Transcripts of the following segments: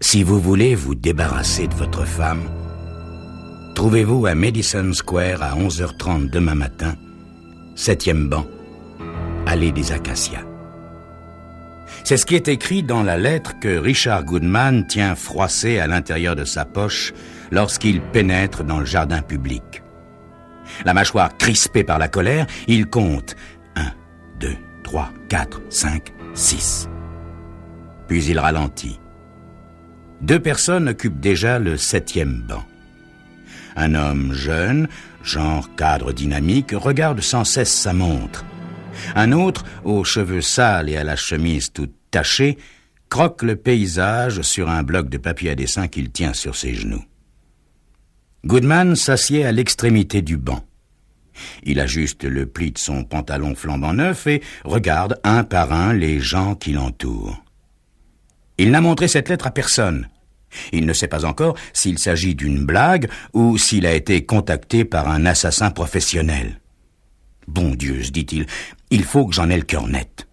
Si vous voulez vous débarrasser de votre femme, trouvez-vous à Madison Square à 11h30 demain matin, 7e banc, allée des Acacias. C'est ce qui est écrit dans la lettre que Richard Goodman tient froissée à l'intérieur de sa poche lorsqu'il pénètre dans le jardin public. La mâchoire crispée par la colère, il compte 1, 2, 3, 4, 5, 6. Puis il ralentit. 2 personnes occupent déjà le 7e banc. Un homme jeune, genre cadre dynamique, regarde sans cesse sa montre. Un autre, aux cheveux sales et à la chemise toute tachée, croque le paysage sur un bloc de papier à dessin qu'il tient sur ses genoux. Goodman s'assied à l'extrémité du banc. Il ajuste le pli de son pantalon flambant neuf et regarde un par un les gens qui l'entourent. Il n'a montré cette lettre à personne. Il ne sait pas encore s'il s'agit d'une blague ou s'il a été contacté par un assassin professionnel. « Bon Dieu, se dit-il, il faut que j'en ai le cœur net. »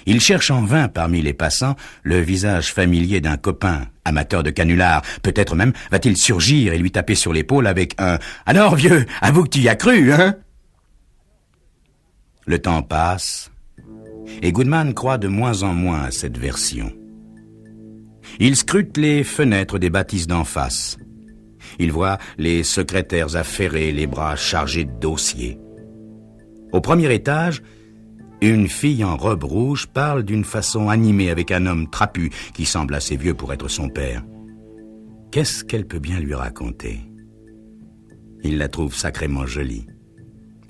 Il cherche en vain parmi les passants le visage familier d'un copain, amateur de canulars. Peut-être même va-t-il surgir et lui taper sur l'épaule avec un « Alors vieux, avoue que tu y as cru, hein ?» Le temps passe et Goodman croit de moins en moins à cette version. Il scrute les fenêtres des bâtisses d'en face. Il voit les secrétaires affairés, les bras chargés de dossiers. Au premier étage, une fille en robe rouge parle d'une façon animée avec un homme trapu qui semble assez vieux pour être son père. Qu'est-ce qu'elle peut bien lui raconter? Il la trouve sacrément jolie.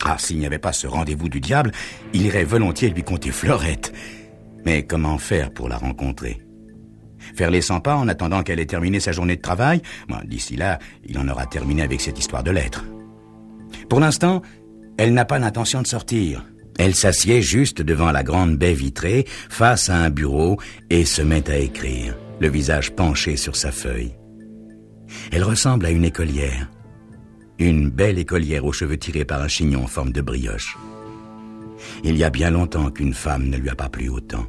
Ah, s'il n'y avait pas ce rendez-vous du diable, il irait volontiers lui conter Fleurette. Mais comment faire pour la rencontrer? Faire les 100 pas en attendant qu'elle ait terminé sa journée de travail? D'ici là, il en aura terminé avec cette histoire de lettres. Pour l'instant, elle n'a pas l'intention de sortir. Elle s'assied juste devant la grande baie vitrée, face à un bureau, et se met à écrire, le visage penché sur sa feuille. Elle ressemble à une écolière. Une belle écolière aux cheveux tirés par un chignon en forme de brioche. Il y a bien longtemps qu'une femme ne lui a pas plu autant.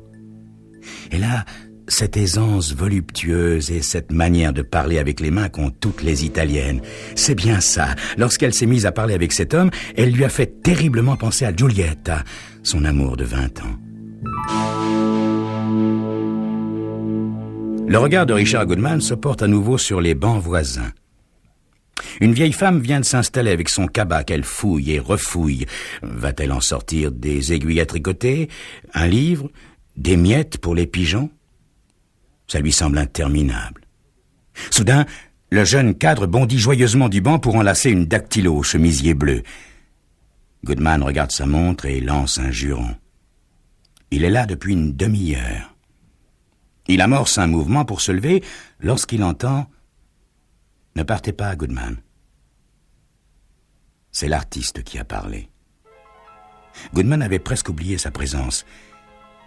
Elle a cette aisance voluptueuse et cette manière de parler avec les mains qu'ont toutes les Italiennes. C'est bien ça. Lorsqu'elle s'est mise à parler avec cet homme, elle lui a fait terriblement penser à Giulietta, son amour de 20 ans. Le regard de Richard Goodman se porte à nouveau sur les bancs voisins. Une vieille femme vient de s'installer avec son cabas qu'elle fouille et refouille. Va-t-elle en sortir des aiguilles à tricoter, un livre, des miettes pour les pigeons? Ça lui semble interminable. Soudain, le jeune cadre bondit joyeusement du banc pour enlacer une dactylo au chemisier bleu. Goodman regarde sa montre et lance un juron. Il est là depuis une demi-heure. Il amorce un mouvement pour se lever lorsqu'il entend « Ne partez pas, Goodman ». C'est l'artiste qui a parlé. Goodman avait presque oublié sa présence.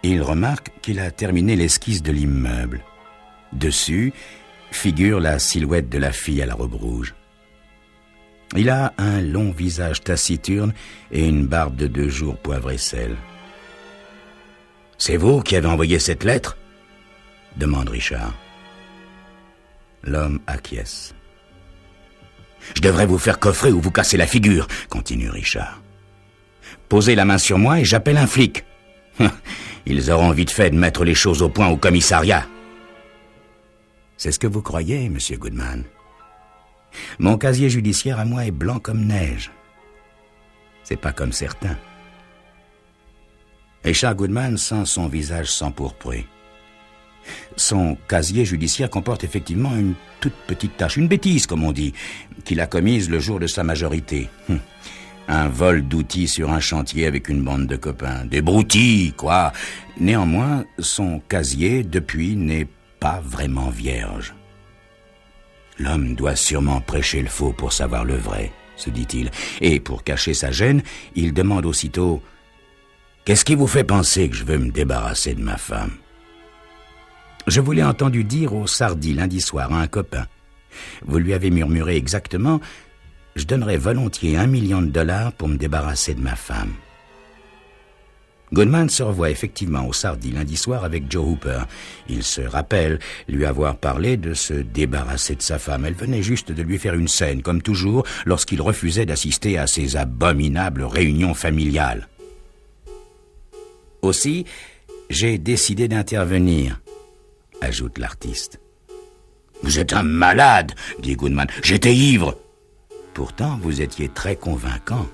Il remarque qu'il a terminé l'esquisse de l'immeuble. Dessus figure la silhouette de la fille à la robe rouge. Il a un long visage taciturne et une barbe de 2 jours poivre et sel. « C'est vous qui avez envoyé cette lettre ?» demande Richard. L'homme acquiesce. « Je devrais vous faire coffrer ou vous casser la figure » continue Richard. « Posez la main sur moi et j'appelle un flic. Ils auront vite fait de mettre les choses au point au commissariat. » C'est ce que vous croyez, monsieur Goodman. Mon casier judiciaire à moi est blanc comme neige. C'est pas comme certains. Richard Goodman sent son visage s'empourprer. Son casier judiciaire comporte effectivement une toute petite tâche, une bêtise, comme on dit, qu'il a commise le jour de sa majorité. Un vol d'outils sur un chantier avec une bande de copains. Des broutilles, quoi. Néanmoins, son casier, depuis, n'est pas vraiment vierge. L'homme doit sûrement prêcher le faux pour savoir le vrai, se dit-il. Et pour cacher sa gêne, il demande aussitôt « Qu'est-ce qui vous fait penser que je veux me débarrasser de ma femme ?» Je vous l'ai entendu dire au Sardi lundi soir à un copain. Vous lui avez murmuré exactement « Je donnerais volontiers $1 million pour me débarrasser de ma femme. » Goodman se revoit effectivement au Sardi lundi soir avec Joe Hooper. Il se rappelle lui avoir parlé de se débarrasser de sa femme. Elle venait juste de lui faire une scène, comme toujours, lorsqu'il refusait d'assister à ces abominables réunions familiales. Aussi, j'ai décidé d'intervenir, ajoute l'artiste. « Vous êtes un malade, dit Goodman. J'étais ivre. Pourtant, vous étiez très convaincant. »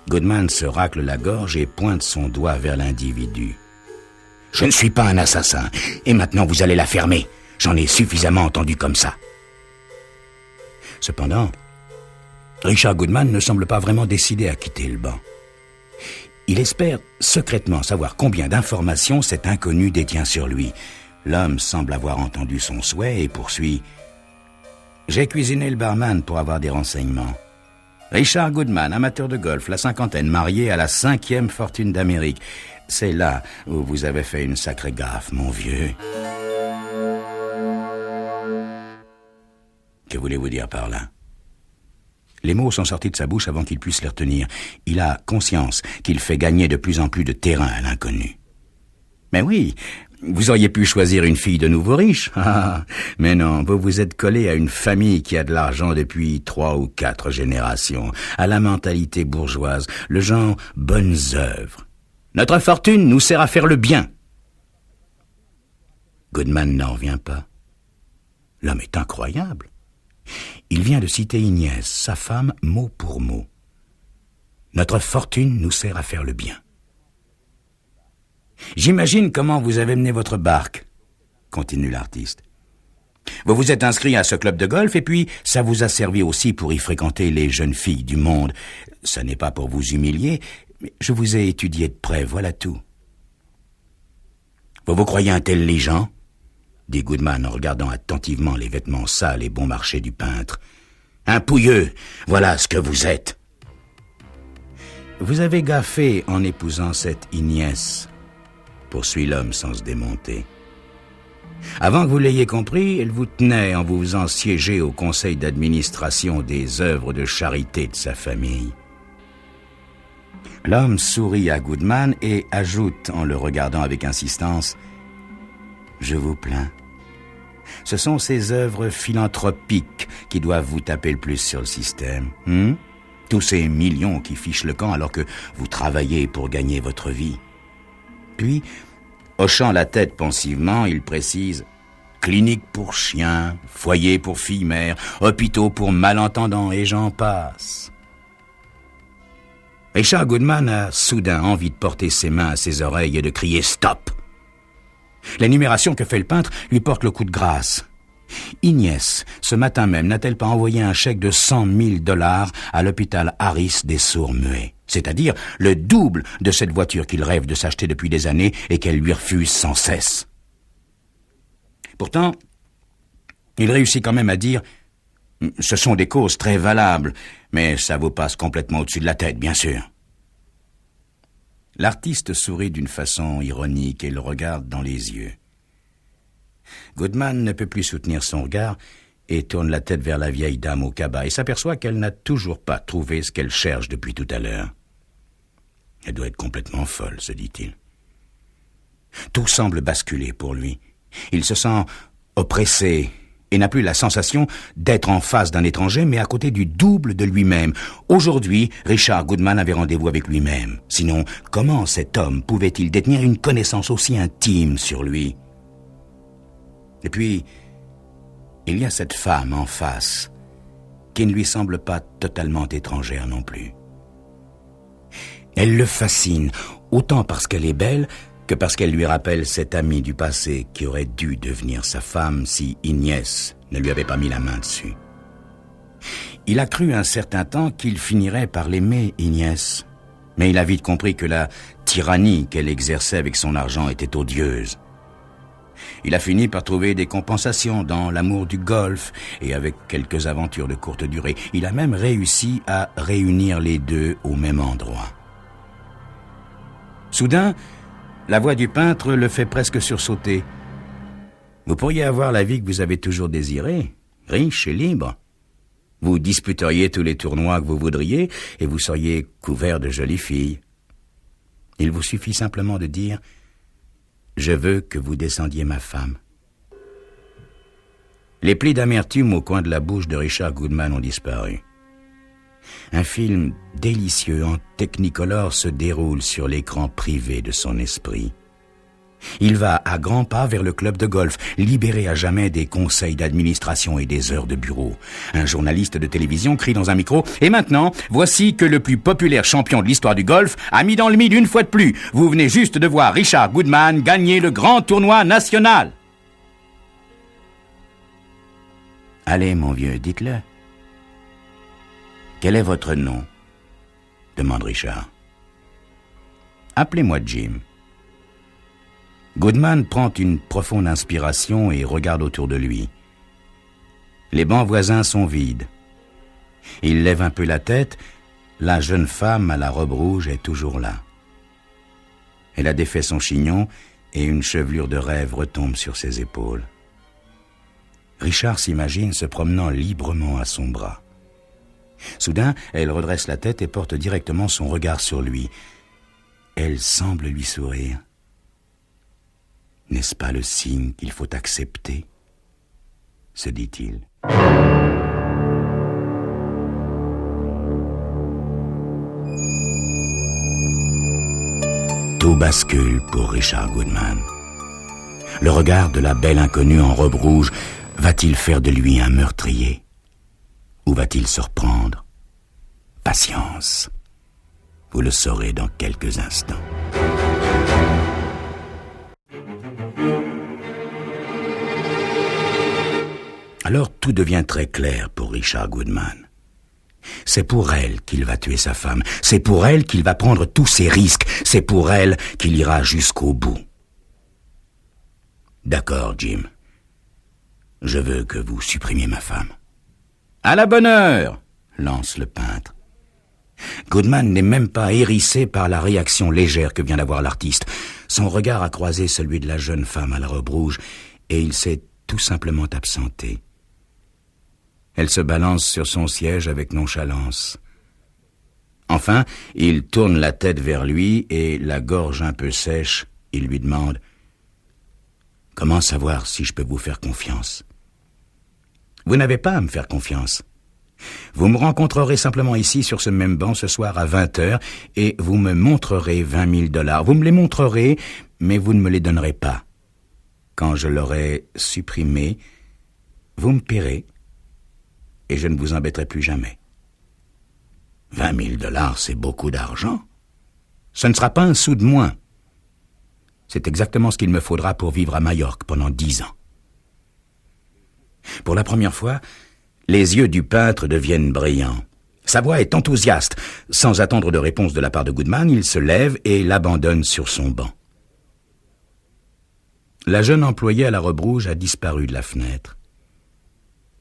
Goodman se racle la gorge et pointe son doigt vers l'individu. « Je ne suis pas un assassin, et maintenant vous allez la fermer. J'en ai suffisamment entendu comme ça. » Cependant, Richard Goodman ne semble pas vraiment décidé à quitter le banc. Il espère secrètement savoir combien d'informations cet inconnu détient sur lui. L'homme semble avoir entendu son souhait et poursuit. « J'ai cuisiné le barman pour avoir des renseignements. Richard Goodman, amateur de golf, la cinquantaine, marié à la 5e fortune d'Amérique. C'est là où vous avez fait une sacrée gaffe, mon vieux. » Que voulez-vous dire par là? Les mots sont sortis de sa bouche avant qu'il puisse les retenir. Il a conscience qu'il fait gagner de plus en plus de terrain à l'inconnu. Mais oui, vous auriez pu choisir une fille de nouveau riche. Ah, mais non, vous vous êtes collé à une famille qui a de l'argent depuis 3 ou 4 générations, à la mentalité bourgeoise, le genre bonnes œuvres. Notre fortune nous sert à faire le bien. Goodman n'en revient pas. L'homme est incroyable. Il vient de citer Inès, sa femme, mot pour mot. Notre fortune nous sert à faire le bien. J'imagine comment vous avez mené votre barque, continue l'artiste. Vous vous êtes inscrit à ce club de golf et puis ça vous a servi aussi pour y fréquenter les jeunes filles du monde. Ça n'est pas pour vous humilier, mais je vous ai étudié de près, voilà tout. Vous vous croyez intelligent? Dit Goodman en regardant attentivement les vêtements sales et bon marché du peintre. Un pouilleux, voilà ce que vous êtes. Vous avez gaffé en épousant cette Inès, poursuit l'homme sans se démonter. Avant que vous l'ayez compris, elle vous tenait en vous faisant siéger au conseil d'administration des œuvres de charité de sa famille. L'homme sourit à Goodman et ajoute en le regardant avec insistance « Je vous plains. Ce sont ces œuvres philanthropiques qui doivent vous taper le plus sur le système. Tous ces millions qui fichent le camp alors que vous travaillez pour gagner votre vie. » Puis, hochant la tête pensivement, il précise « clinique pour chiens, foyer pour filles-mères, hôpitaux pour malentendants, et j'en passe. » Richard Goodman a soudain envie de porter ses mains à ses oreilles et de crier « stop !» L'énumération que fait le peintre lui porte le coup de grâce. Inès, ce matin même, n'a-t-elle pas envoyé un chèque de $100,000 à l'hôpital Harris des sourds-muets, c'est-à-dire le double de cette voiture qu'il rêve de s'acheter depuis des années et qu'elle lui refuse sans cesse. Pourtant, il réussit quand même à dire « Ce sont des causes très valables, mais ça vous passe complètement au-dessus de la tête, bien sûr. » L'artiste sourit d'une façon ironique et le regarde dans les yeux. Goodman ne peut plus soutenir son regard et tourne la tête vers la vieille dame au cabas et s'aperçoit qu'elle n'a toujours pas trouvé ce qu'elle cherche depuis tout à l'heure. Elle doit être complètement folle, se dit-il. Tout semble basculer pour lui. Il se sent oppressé et n'a plus la sensation d'être en face d'un étranger, mais à côté du double de lui-même. Aujourd'hui, Richard Goodman avait rendez-vous avec lui-même. Sinon, comment cet homme pouvait-il détenir une connaissance aussi intime sur lui? Et puis, il y a cette femme en face, qui ne lui semble pas totalement étrangère non plus. Elle le fascine, autant parce qu'elle est belle, que parce qu'elle lui rappelle cette amie du passé qui aurait dû devenir sa femme si Inès ne lui avait pas mis la main dessus. Il a cru un certain temps qu'il finirait par l'aimer, Inès, mais il a vite compris que la tyrannie qu'elle exerçait avec son argent était odieuse. Il a fini par trouver des compensations dans l'amour du golf et avec quelques aventures de courte durée. Il a même réussi à réunir les deux au même endroit. Soudain, la voix du peintre le fait presque sursauter. Vous pourriez avoir la vie que vous avez toujours désirée, riche et libre. Vous disputeriez tous les tournois que vous voudriez et vous seriez couvert de jolies filles. Il vous suffit simplement de dire « Je veux que vous descendiez ma femme ». Les plis d'amertume au coin de la bouche de Richard Goodman ont disparu. Un film délicieux en Technicolor se déroule sur l'écran privé de son esprit. Il va à grands pas vers le club de golf, libéré à jamais des conseils d'administration et des heures de bureau. Un journaliste de télévision crie dans un micro « Et maintenant, voici que le plus populaire champion de l'histoire du golf a mis dans le mille une fois de plus. Vous venez juste de voir Richard Goodman gagner le grand tournoi national. » Allez, mon vieux, dites-le. Quel est votre nom? Demande Richard. Appelez-moi Jim. Goodman prend une profonde inspiration et regarde autour de lui. Les bancs voisins sont vides. Il lève un peu la tête. La jeune femme à la robe rouge est toujours là. Elle a défait son chignon et une chevelure de rêve retombe sur ses épaules. Richard s'imagine se promenant librement à son bras. Soudain, elle redresse la tête et porte directement son regard sur lui. Elle semble lui sourire. N'est-ce pas le signe qu'il faut accepter? Se dit-il. Tout bascule pour Richard Goodman. Le regard de la belle inconnue en robe rouge va-t-il faire de lui un meurtrier? Ou va-t-il se reprendre? Patience. Vous le saurez dans quelques instants. Alors tout devient très clair pour Richard Goodman. C'est pour elle qu'il va tuer sa femme. C'est pour elle qu'il va prendre tous ses risques. C'est pour elle qu'il ira jusqu'au bout. D'accord, Jim. Je veux que vous supprimiez ma femme. À la bonne heure, lance le peintre. Goodman n'est même pas hérissé par la réaction légère que vient d'avoir l'artiste. Son regard a croisé celui de la jeune femme à la robe rouge et il s'est tout simplement absenté. Elle se balance sur son siège avec nonchalance. Enfin, il tourne la tête vers lui et, la gorge un peu sèche, il lui demande « Comment savoir si je peux vous faire confiance ?» Vous n'avez pas à me faire confiance. Vous me rencontrerez simplement ici sur ce même banc ce soir à 20h et vous me montrerez 20 000 $. Vous me les montrerez, mais vous ne me les donnerez pas. Quand je l'aurai supprimé, vous me paierez et je ne vous embêterai plus jamais. 20 000 $, c'est beaucoup d'argent. Ce ne sera pas un sou de moins. C'est exactement ce qu'il me faudra pour vivre à Majorque pendant 10 ans. Pour la première fois, les yeux du peintre deviennent brillants. Sa voix est enthousiaste. Sans attendre de réponse de la part de Goodman, il se lève et l'abandonne sur son banc. La jeune employée à la robe rouge a disparu de la fenêtre.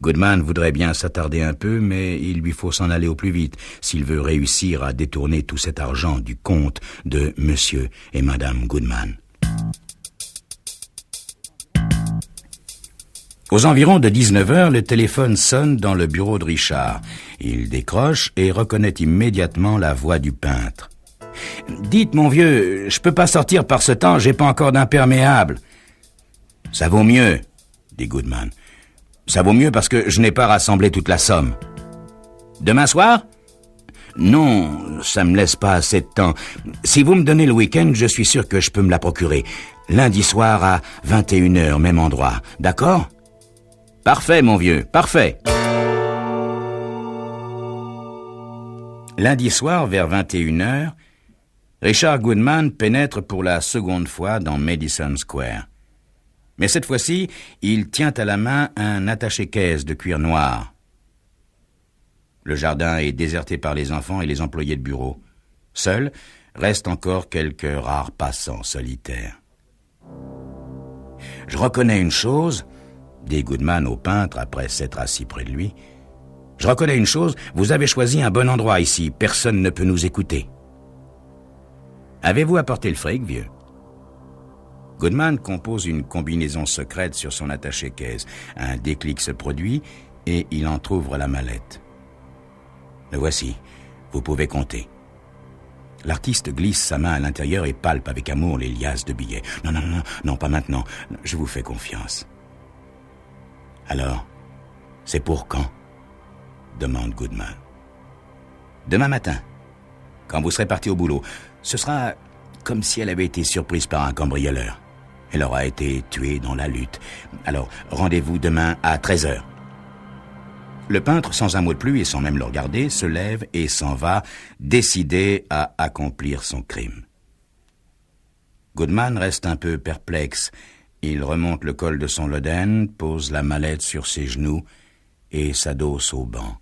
Goodman voudrait bien s'attarder un peu, mais il lui faut s'en aller au plus vite s'il veut réussir à détourner tout cet argent du compte de Monsieur et Madame Goodman. Aux environs de 19h, le téléphone sonne dans le bureau de Richard. Il décroche et reconnaît immédiatement la voix du peintre. « Dites, mon vieux, je peux pas sortir par ce temps, j'ai pas encore d'imperméable. »« Ça vaut mieux, » dit Goodman. « Ça vaut mieux parce que je n'ai pas rassemblé toute la somme. »« Demain soir ?»« Non, ça me laisse pas assez de temps. Si vous me donnez le week-end, je suis sûr que je peux me la procurer. Lundi soir à 21h, même endroit. D'accord ? » Parfait, mon vieux, parfait. Lundi soir, vers 21h, Richard Goodman pénètre pour la seconde fois dans Madison Square. Mais cette fois-ci, il tient à la main un attaché-caisse de cuir noir. Le jardin est déserté par les enfants et les employés de bureau. Seuls restent encore quelques rares passants solitaires. « Je reconnais une chose », dit Goodman au peintre après s'être assis près de lui. « Je reconnais une chose, vous avez choisi un bon endroit ici, personne ne peut nous écouter. » « Avez-vous apporté le fric, vieux ?» Goodman compose une combinaison secrète sur son attaché-caisse. Un déclic se produit et il entr'ouvre la mallette. « Le voici, vous pouvez compter. » L'artiste glisse sa main à l'intérieur et palpe avec amour les liasses de billets. Non, pas maintenant. Je vous fais confiance. Alors, c'est pour quand? Demande Goodman. Demain matin, quand vous serez parti au boulot. Ce sera comme si elle avait été surprise par un cambrioleur. Elle aura été tuée dans la lutte. Alors, rendez-vous demain à 13h. Le peintre, sans un mot de plus et sans même le regarder, se lève et s'en va, décidé à accomplir son crime. Goodman reste un peu perplexe. Il remonte le col de son loden, pose la mallette sur ses genoux et s'adosse au banc.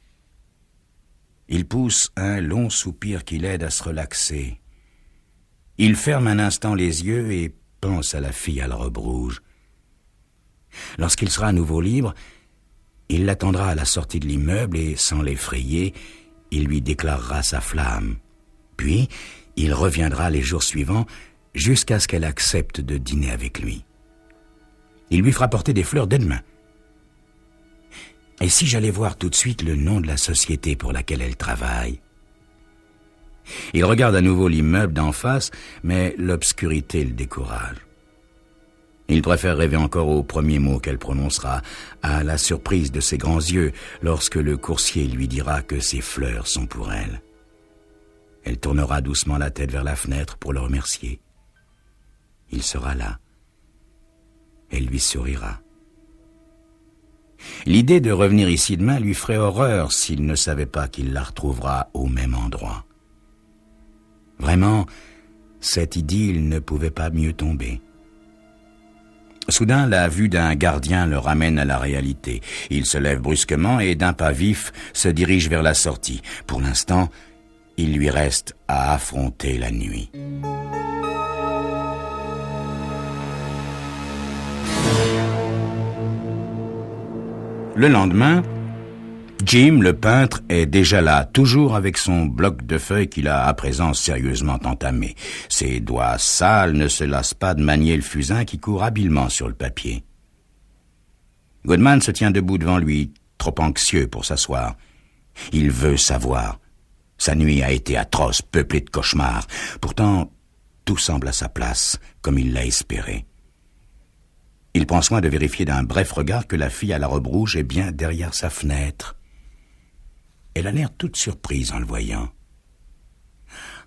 Il pousse un long soupir qui l'aide à se relaxer. Il ferme un instant les yeux et pense à la fille à la robe rouge. Lorsqu'il sera à nouveau libre, il l'attendra à la sortie de l'immeuble et, sans l'effrayer, il lui déclarera sa flamme. Puis, il reviendra les jours suivants jusqu'à ce qu'elle accepte de dîner avec lui. Il lui fera porter des fleurs dès demain. Et si j'allais voir tout de suite le nom de la société pour laquelle elle travaille? Il regarde à nouveau l'immeuble d'en face, mais l'obscurité le décourage. Il préfère rêver encore au premier mot qu'elle prononcera, à la surprise de ses grands yeux lorsque le coursier lui dira que ces fleurs sont pour elle. Elle tournera doucement la tête vers la fenêtre pour le remercier. Il sera là. Elle lui sourira. L'idée de revenir ici demain lui ferait horreur s'il ne savait pas qu'il la retrouvera au même endroit. Vraiment, cette idylle ne pouvait pas mieux tomber. Soudain, la vue d'un gardien le ramène à la réalité. Il se lève brusquement et d'un pas vif se dirige vers la sortie. Pour l'instant, il lui reste à affronter la nuit. Le lendemain, Jim, le peintre, est déjà là, toujours avec son bloc de feuilles qu'il a à présent sérieusement entamé. Ses doigts sales ne se lassent pas de manier le fusain qui court habilement sur le papier. Goodman se tient debout devant lui, trop anxieux pour s'asseoir. Il veut savoir. Sa nuit a été atroce, peuplée de cauchemars. Pourtant, tout semble à sa place, comme il l'a espéré. Il prend soin de vérifier d'un bref regard que la fille à la robe rouge est bien derrière sa fenêtre. Elle a l'air toute surprise en le voyant.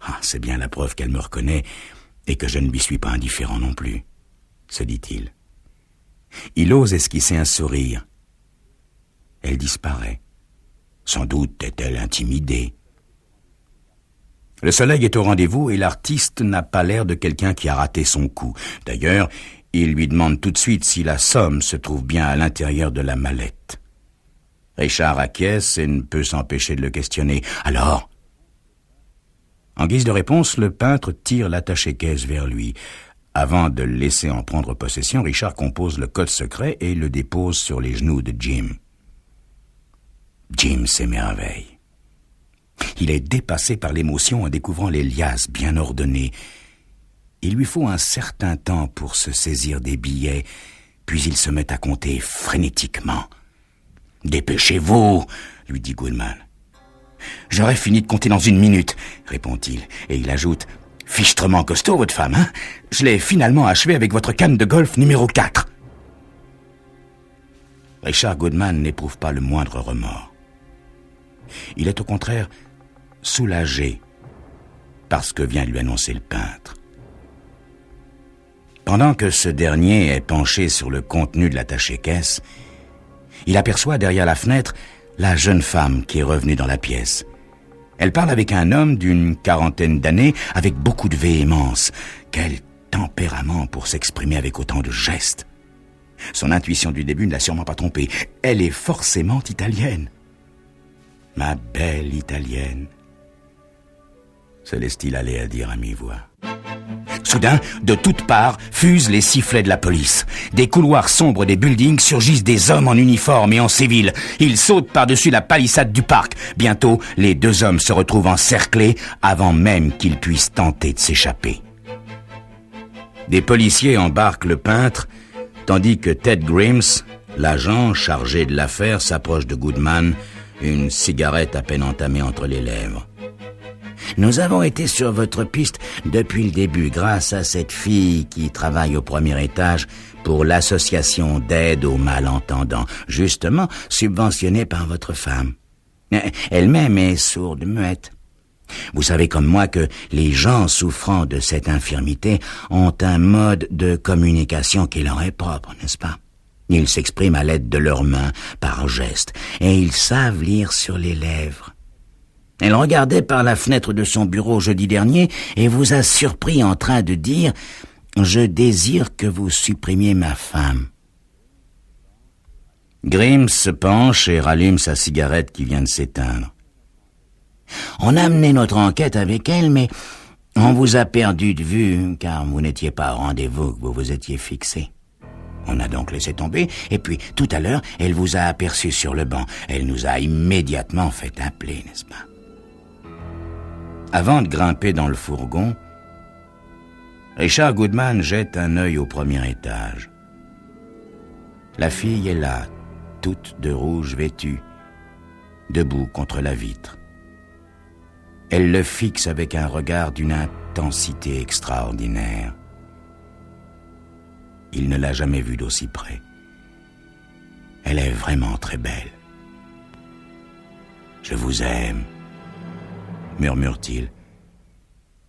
Ah, c'est bien la preuve qu'elle me reconnaît et que je ne lui suis pas indifférent non plus, se dit-il. Il ose esquisser un sourire. Elle disparaît. Sans doute est-elle intimidée. Le soleil est au rendez-vous et l'artiste n'a pas l'air de quelqu'un qui a raté son coup. D'ailleurs, il lui demande tout de suite si la somme se trouve bien à l'intérieur de la mallette. Richard acquiesce et ne peut s'empêcher de le questionner. Alors? En guise de réponse, le peintre tire l'attaché-caisse vers lui. Avant de le laisser en prendre possession, Richard compose le code secret et le dépose sur les genoux de Jim. Jim s'émerveille. Il est dépassé par l'émotion en découvrant les liasses bien ordonnées. Il lui faut un certain temps pour se saisir des billets, puis il se met à compter frénétiquement. « Dépêchez-vous !» lui dit Goodman. « J'aurai fini de compter dans 1 minute !» répond-il, et il ajoute « Fichtrement costaud, votre femme, hein? Je l'ai finalement achevé avec votre canne de golf numéro 4. » Richard Goodman n'éprouve pas le moindre remords. Il est au contraire soulagé par ce que vient lui annoncer le peintre. Pendant que ce dernier est penché sur le contenu de l'attaché-caisse, il aperçoit derrière la fenêtre la jeune femme qui est revenue dans la pièce. Elle parle avec un homme d'une 40aine d'années, avec beaucoup de véhémence. Quel tempérament pour s'exprimer avec autant de gestes. Son intuition du début ne l'a sûrement pas trompée. Elle est forcément italienne. Ma belle italienne. Se laisse-t-il aller à dire à mi-voix. Soudain, de toutes parts, fusent les sifflets de la police. Des couloirs sombres des buildings surgissent des hommes en uniforme et en civil. Ils sautent par-dessus la palissade du parc. Bientôt, les 2 hommes se retrouvent encerclés avant même qu'ils puissent tenter de s'échapper. Des policiers embarquent le peintre, tandis que Ted Grims, l'agent chargé de l'affaire, s'approche de Goodman, une cigarette à peine entamée entre les lèvres. Nous avons été sur votre piste depuis le début grâce à cette fille qui travaille au premier étage pour l'association d'aide aux malentendants, justement subventionnée par votre femme. Elle-même est sourde muette. Vous savez comme moi que les gens souffrant de cette infirmité ont un mode de communication qui leur est propre, n'est-ce pas? Ils s'expriment à l'aide de leurs mains, par gestes, et ils savent lire sur les lèvres. Elle regardait par la fenêtre de son bureau jeudi dernier et vous a surpris en train de dire « Je désire que vous supprimiez ma femme ». Grimm se penche et rallume sa cigarette qui vient de s'éteindre. On a mené notre enquête avec elle, mais on vous a perdu de vue car vous n'étiez pas au rendez-vous que vous vous étiez fixé. On a donc laissé tomber, et puis tout à l'heure, elle vous a aperçu sur le banc. Elle nous a immédiatement fait appeler, n'est-ce pas? Avant de grimper dans le fourgon, Richard Goodman jette un œil au premier étage. La fille est là, toute de rouge vêtue, debout contre la vitre. Elle le fixe avec un regard d'une intensité extraordinaire. Il ne l'a jamais vue d'aussi près. Elle est vraiment très belle. « Je vous aime », murmure-t-il,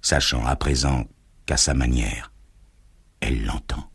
sachant à présent qu'à sa manière, elle l'entend.